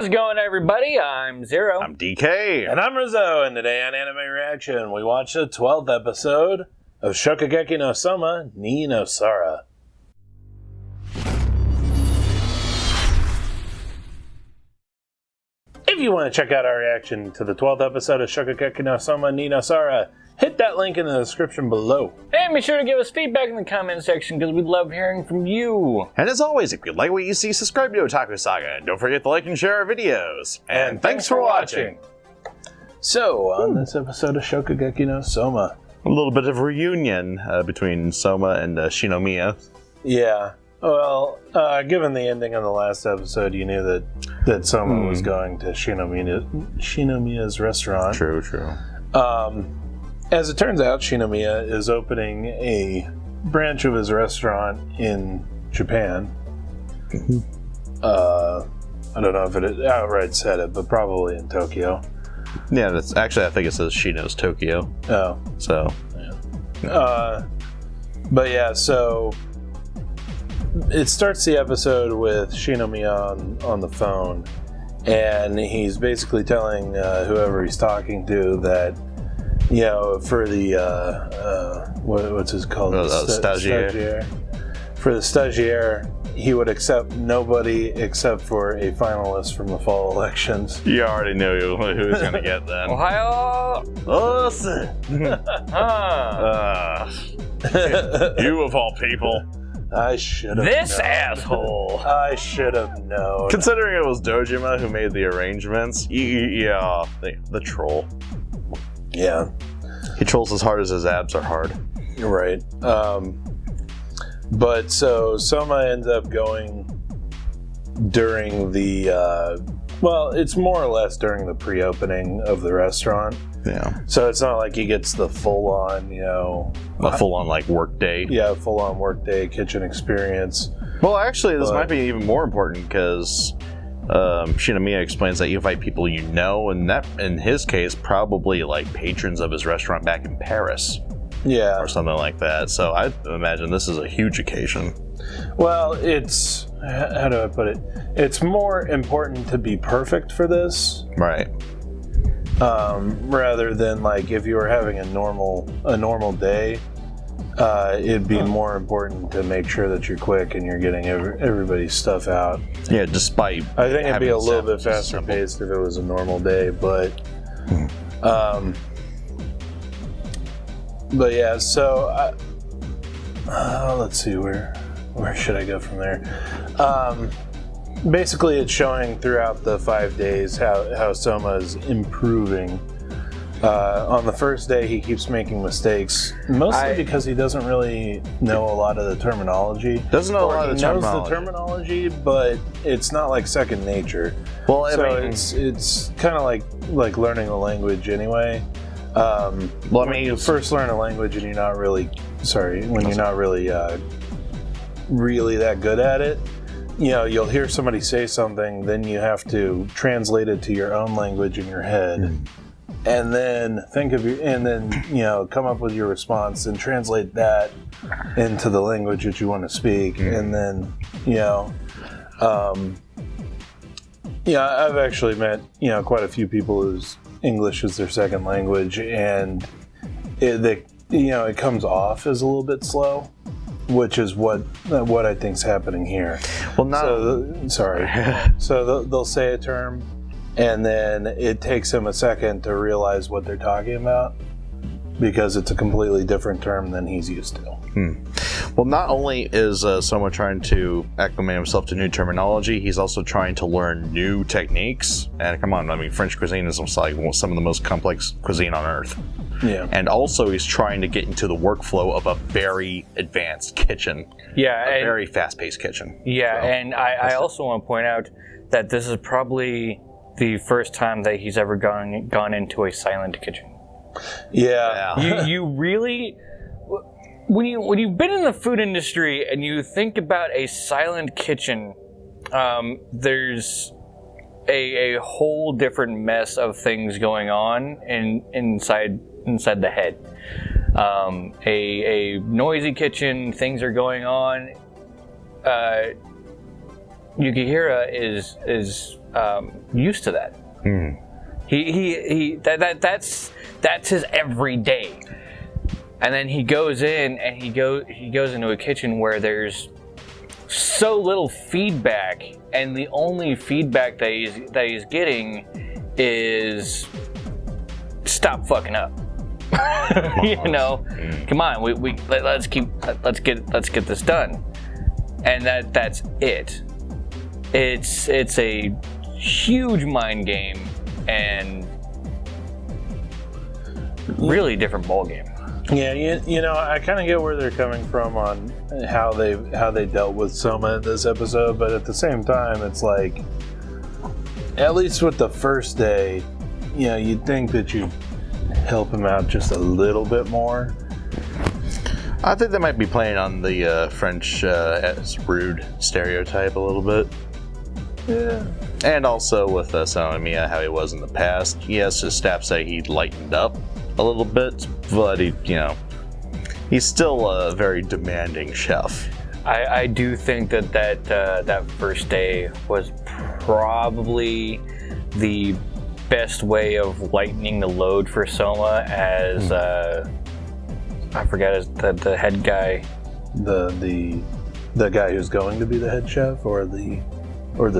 How's it going, everybody? I'm Zero. I'm DK. And I'm Rizzo, and today on Anime Reaction, we watched the 12th episode of Shokugeki no Souma Ni no Sara. If you want to check out our reaction to the 12th episode of Shokugeki no Souma Ni no Sara, hit that link in the description below. And be sure to give us feedback in the comment section because we love hearing from you. And as always, if you like what you see, subscribe to Otaku Saga. And don't forget to like and share our videos. And thanks for watching. So, on this episode of Shokugeki no Souma, A little bit of reunion between Souma and Shinomiya. Yeah. Well, given the ending of the last episode, you knew that Souma was going to Shinomiya's restaurant. True. As it turns out, Shinomiya is opening a branch of his restaurant in Japan. I don't know if it outright said it, but probably in Tokyo. Yeah, that's actually, I think it says Shino's Tokyo. Oh. So. Yeah. But yeah, so it starts the episode with Shinomiya on the phone, and he's basically telling whoever he's talking to that, you know, for the what's it called? Stagiaire. For the stagiaire, he would accept nobody except for a finalist from the fall elections. You already knew who was going to get then. Ohio! You of all people. I should have This known. asshole! I should have known. Considering it was Dojima who made the arrangements, yeah, the troll. Yeah. He trolls as hard as his abs are hard. You're right. But so Souma ends up going during the, well, it's more or less during the pre-opening of the restaurant. Yeah. So it's not like he gets the full-on, you know... A full-on, like, work day. Yeah, full-on work day kitchen experience. Well, actually, this might be even more important because Shinomiya explains that you invite people you know, and that, in his case, probably, like, patrons of his restaurant back in Paris. Yeah. Or something like that. So I imagine this is a huge occasion. Well, it's... How do I put it? It's more important to be perfect for this. Right. Rather than, like, if you were having a normal day, it'd be more important to make sure that you're quick and you're getting everybody's stuff out. Yeah, despite I think it'd be a little bit samples faster paced if it was a normal day, but yeah. So let's see, where should I go from there? Basically, it's showing throughout the 5 days how Souma is improving. On the first day, he keeps making mistakes, mostly because he doesn't really know a lot of the terminology. Doesn't know a lot of the terminology. He knows the terminology, but it's not like second nature. Well, it's kind of like learning a language anyway. Well, I mean, you first learn a language and you're not really really that good at it. You know, you'll hear somebody say something, then you have to translate it to your own language in your head, and then come up with your response and translate that into the language that you want to speak, and then I've actually met quite a few people whose English is their second language, and it comes off as a little bit slow. Which is what I think's happening here. Well, So they'll say a term, and then it takes them a second to realize what they're talking about because it's a completely different term than he's used to. Well, not only is Souma trying to acclimate himself to new terminology, he's also trying to learn new techniques. And come on, I mean, French cuisine is like some of the most complex cuisine on earth. Yeah. And also he's trying to get into the workflow of a very advanced kitchen. Yeah. A very fast-paced kitchen. Yeah, so, and I also want to point out that this is probably the first time that he's ever gone into a silent kitchen. Yeah. You really... When you've been in the food industry and you think about a silent kitchen, there's a whole different mess of things going on inside the head. A noisy kitchen, things are going on. Yukihira is used to that. That's his every day. And then he goes in and he goes into a kitchen where there's so little feedback, and the only feedback that he's getting is stop fucking up. You know, come on, let's get this done. And that's it. It's a huge mind game and really different ball game. Yeah, you know, I kind of get where they're coming from on how they dealt with Souma in this episode, but at the same time, it's like, at least with the first day, you know, you'd think that you'd help him out just a little bit more. I think they might be playing on the French rude stereotype a little bit. Yeah. And also with Shinomiya, how he was in the past. Yes, his staff say he lightened up a little bit, but he's still a very demanding chef. I do think that first day was probably the best way of lightening the load for Souma, as I forget the head guy, the guy who's going to be the head chef, or the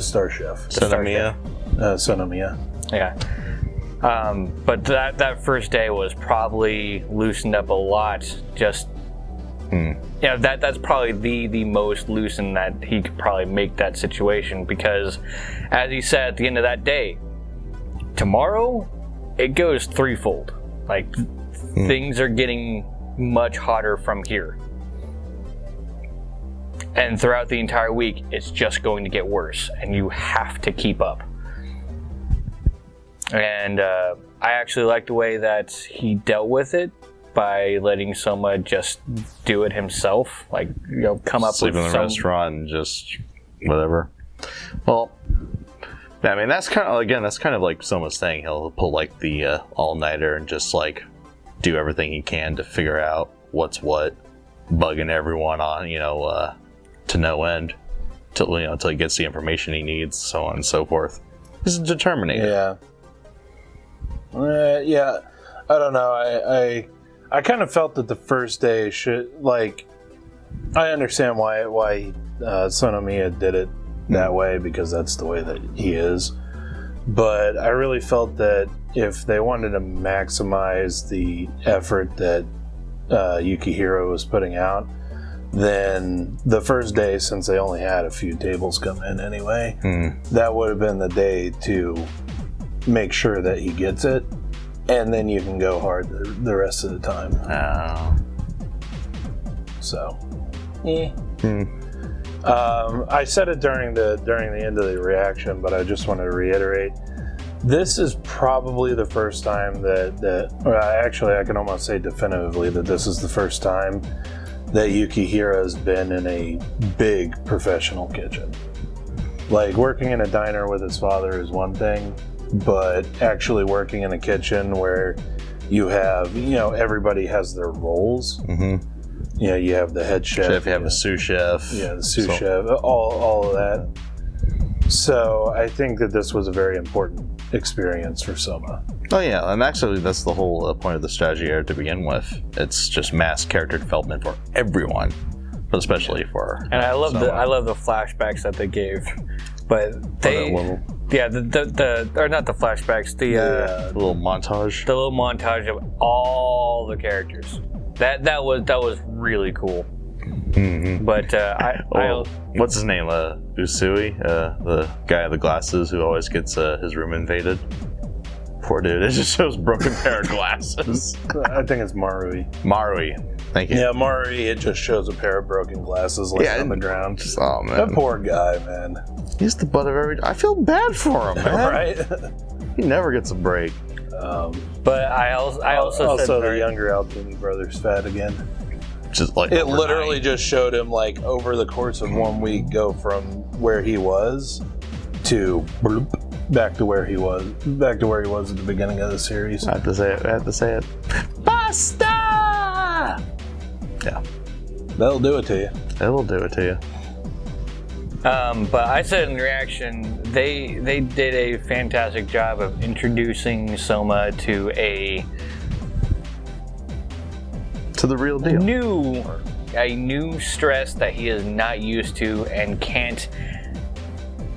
star chef. Shinomiya. Shinomiya. Yeah. But that first day was probably loosened up a lot. Just yeah, that's probably the most loosened that he could probably make that situation, because as he said at the end of that day, tomorrow it goes threefold. Like things are getting much hotter from here, and throughout the entire week it's just going to get worse, and you have to keep up. And I actually like the way that he dealt with it by letting Souma just do it himself, like, you know, come up sleep with in the restaurant and just whatever. Well, I mean, that's kind of like Souma's thing. He'll pull like the all-nighter and just like do everything he can to figure out what's what, bugging everyone on, to no end, till he gets the information he needs, so on and so forth. He's a determinator. Yeah, I don't know. I kind of felt that the first day should, like, I understand why Shinomiya did it that way, because that's the way that he is. But I really felt that if they wanted to maximize the effort that Yukihira was putting out, then the first day, since they only had a few tables come in anyway, that would have been the day to make sure that he gets it, and then you can go hard the rest of the time. So, I said it during the end of the reaction, but I just wanted to reiterate. This is probably the first time actually I can almost say definitively that this is the first time that Yukihira has been in a big professional kitchen. Like, working in a diner with his father is one thing, but actually working in a kitchen where you have, everybody has their roles. You have the head chef, you have the sous chef. Yeah, the sous chef, all of that. So I think that this was a very important experience for Souma. Oh yeah, and actually that's the whole point of the strategy area to begin with. It's just mass character development for everyone, but especially for. And I love the flashbacks that they gave, but they or not the flashbacks, the little montage. The little montage of all the characters. That was really cool. But what's his name? Usui, the guy with the glasses who always gets his room invaded. Poor dude. It just shows broken pair of glasses. I think it's Marui. Thank you. Yeah, Marui. It just shows a pair of broken glasses laying on the ground. Oh man, that poor guy, man. He's the butt of every. I feel bad for him, man. Right? He never gets a break. But I also said the younger Altini brother's fat again. Just like it literally just showed him, like, over the course of 1 week, go from where he was to bloop, back to where he was at the beginning of the series. I have to say it. Pasta! Yeah. That'll do it to you. It will do it to you. But I said in reaction, they did a fantastic job of introducing Souma to the real deal. A new stress that he is not used to and can't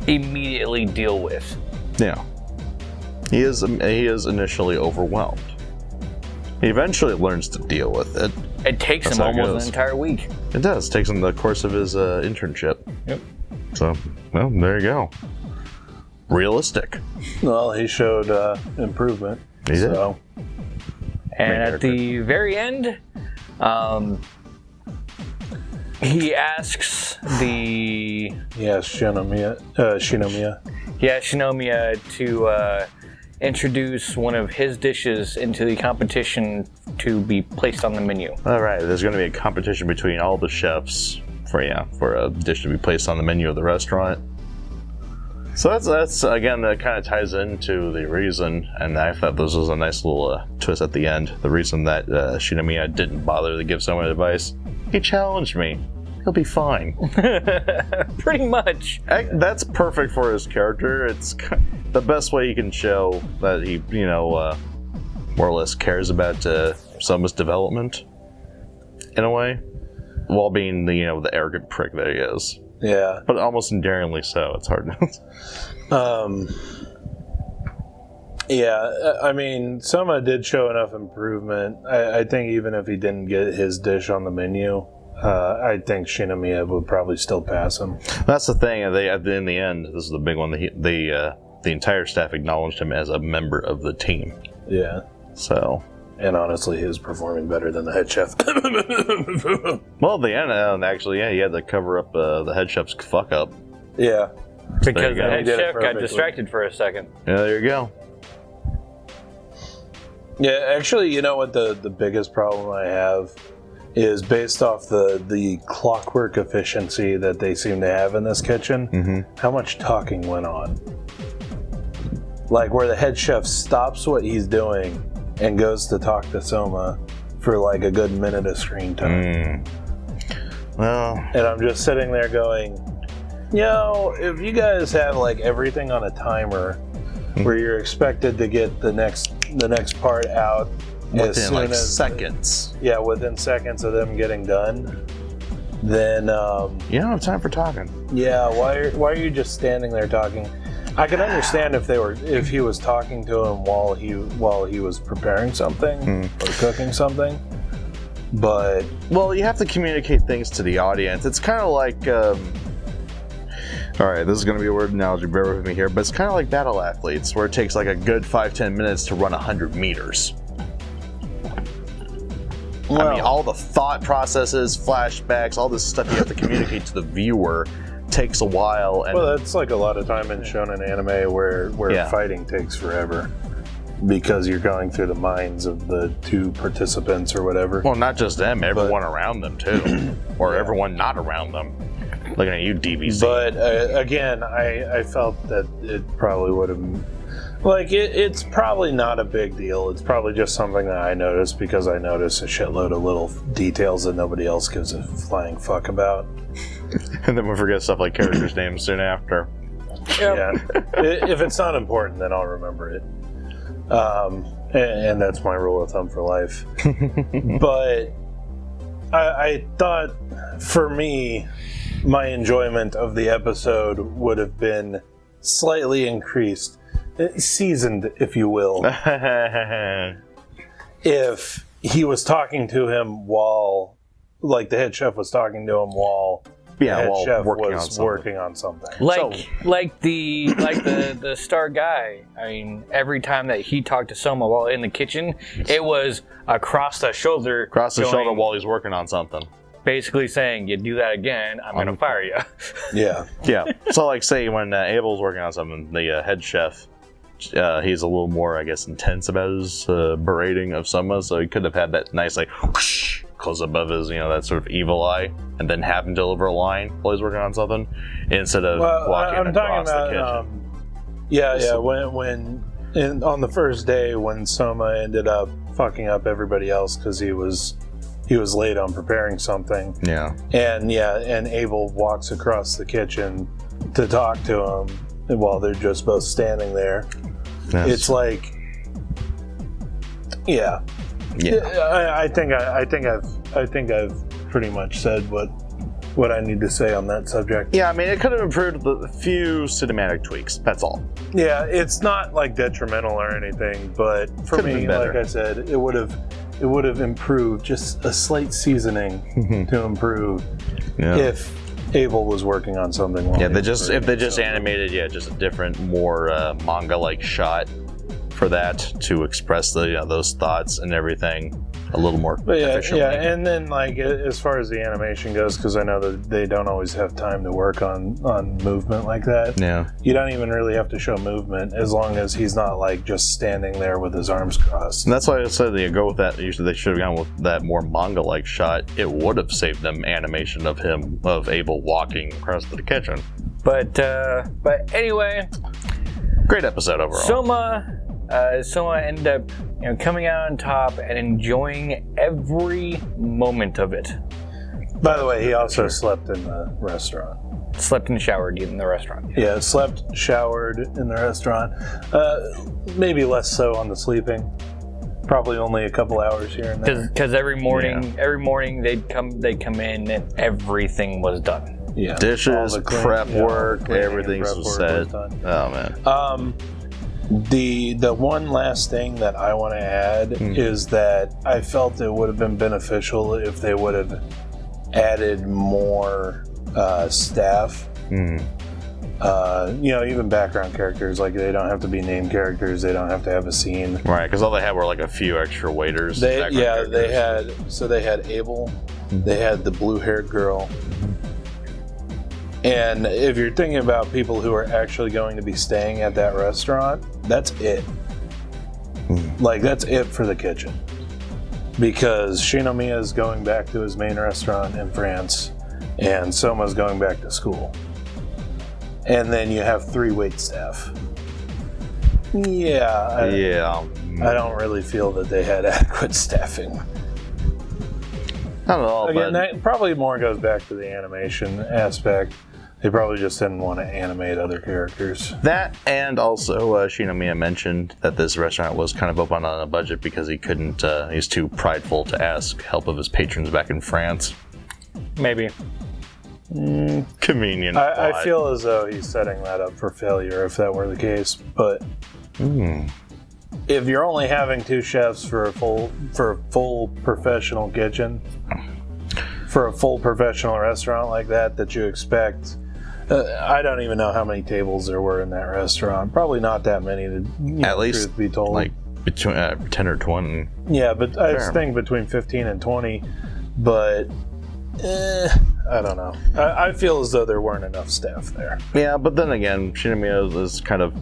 immediately deal with. Yeah. He is initially overwhelmed. He eventually learns to deal with it. It takes him almost an entire week. It does. Takes him the course of his internship. Yep. So, well, there you go. Realistic. Well, he showed improvement. He did. So. And at the very end, he asks Shinomiya to introduce one of his dishes into the competition to be placed on the menu. All right, there's going to be a competition between all the chefs for a dish to be placed on the menu of the restaurant. So that's again, that kind of ties into the reason, and I thought this was a nice little twist at the end. The reason that Shinomiya didn't bother to give someone advice, he challenged me. He'll be fine. Pretty much. That's perfect for his character. It's the best way he can show that he, more or less cares about Souma's development in a way, while being the arrogant prick that he is. Yeah. But almost endearingly so. It's hard to... Yeah, I mean, Souma did show enough improvement. I think even if he didn't get his dish on the menu, I think Shinomiya would probably still pass him. That's the thing. In the end, this is the big one. The entire staff acknowledged him as a member of the team. Yeah. So... And honestly, he was performing better than the head chef. Well, at the end, actually, he had to cover up the head chef's fuck up. Yeah. Because the head chef got distracted for a second. Yeah, there you go. Yeah, actually, you know what the biggest problem I have is based off the clockwork efficiency that they seem to have in this kitchen. Mm-hmm. How much talking went on? Like, where the head chef stops what he's doing and goes to talk to Souma for like a good minute of screen time. Well, and I'm just sitting there going, if you guys have like everything on a timer where you're expected to get the next part out within seconds. Yeah, within seconds of them getting done, then you don't have time for talking. Yeah, why are you just standing there talking? I can understand if he was talking to him while he was preparing something or cooking something, but you have to communicate things to the audience. It's kind of like, all right, this is going to be a weird analogy. Bear with me here, but it's kind of like battle athletes, where it takes like a good 5-10 minutes to run 100 meters. Well, I mean, all the thought processes, flashbacks, all this stuff you have to communicate to the viewer. Takes a while. And that's like a lot of time in shonen anime where fighting takes forever because you're going through the minds of the two participants or whatever. Well, not just them, everyone around them too, or everyone not around them. Looking at you, DBZ. But again, I felt that it probably would have. It's probably not a big deal. It's probably just something that I noticed because I noticed a shitload of little details that nobody else gives a flying fuck about. And then we forget stuff like characters' names soon after. Yep. Yeah. If it's not important, then I'll remember it. And that's my rule of thumb for life. But I thought, for me, my enjoyment of the episode would have been slightly increased. Seasoned, if you will. If he was talking to him while, like the head chef was talking to him while the head chef was working on something. Like the star guy. I mean, every time that he talked to Souma while in the kitchen, it was across the shoulder. Across the shoulder while he's working on something. Basically saying, you do that again, I'm going to fire you. Yeah. Yeah. So, like, say when Abel's working on something, the head chef, he's a little more, I guess, intense about his berating of Souma, so he could have had that nice, like, whoosh, close above his, that sort of evil eye, and then have him deliver a line while he's working on something, instead of walking across the kitchen. When on the first day when Souma ended up fucking up everybody else because he was he was late on preparing something. Yeah. And Abel walks across the kitchen to talk to him while they're just both standing there. It's like, I think I've pretty much said what I need to say on that subject. Yeah, I mean, it could have improved a few cinematic tweaks. That's all. Yeah, it's not like detrimental or anything, but for me, like I said, it would have improved, just a slight seasoning to improve if Abel was working on something. If they just animated, just a different, more manga-like shot for that to express those thoughts and everything a little more efficiently. And then like as far as the animation goes, because I know that they don't always have time to work on movement like that. Yeah, you don't even really have to show movement as long as he's not like just standing there with his arms crossed. And that's why I said they go with that. Usually they should have gone with that more manga-like shot. It would have saved them animation of Abel walking across the kitchen. But anyway, great episode overall. Souma ended up coming out on top and enjoying every moment of it. By the way, he also slept in the restaurant. Slept and showered in the restaurant. Yeah, slept, showered in the restaurant. Maybe less so on the sleeping. Probably only a couple hours here and there. Because every morning they'd come in and everything was done. Yeah, dishes, prep work, everything was said. Oh man. The one last thing that I want to add is that I felt it would have been beneficial if they would have added more staff. Even background characters. Like, they don't have to be named characters. They don't have to have a scene. Right, because all they had were like a few extra waiters. They had Abel. They had the blue-haired girl. And if you're thinking about people who are actually going to be staying at that restaurant, that's it. Like, that's it for the kitchen. Because Shinomiya is going back to his main restaurant in France, and Souma's going back to school. And then you have 3 waitstaff. I don't really feel that they had adequate staffing. Not at all. Again, that probably more goes back to the animation aspect. They probably just didn't want to animate other characters. That, and also Shinomiya mentioned that this restaurant was kind of up on a budget because he couldn't, he's too prideful to ask help of his patrons back in France. Maybe. Convenient. I feel as though he's setting that up for failure if that were the case, but if you're only having 2 chefs for a full professional kitchen, for a full professional restaurant like that you expect, I don't even know how many tables there were in that restaurant. Probably not that many, at least, truth be told. Like between 10 or 20. Yeah, but I was thinking between 15 and 20, but I don't know. I feel as though there weren't enough staff there. Yeah, but then again, Shinomiya is kind of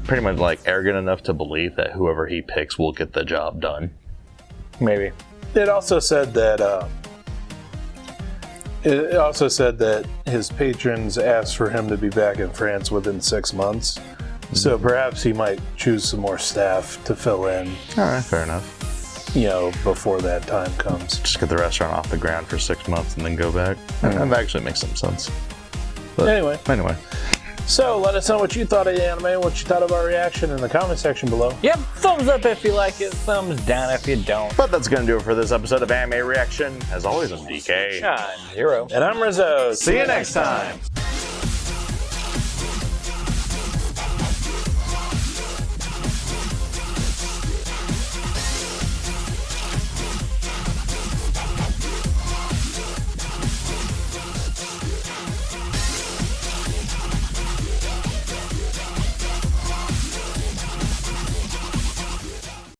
pretty much like arrogant enough to believe that whoever he picks will get the job done. Maybe. It also said that his patrons asked for him to be back in France within 6 months. So perhaps he might choose some more staff to fill in. All right, fair enough. Before that time comes. Just get the restaurant off the ground for 6 months and then go back. That actually makes some sense. But anyway. So let us know what you thought of the anime and what you thought of our reaction in the comment section below. Yep, thumbs up if you like it, thumbs down if you don't. But that's going to do it for this episode of Anime Reaction. As always, I'm DK. I'm Zero. And I'm Rizzo. See you next time.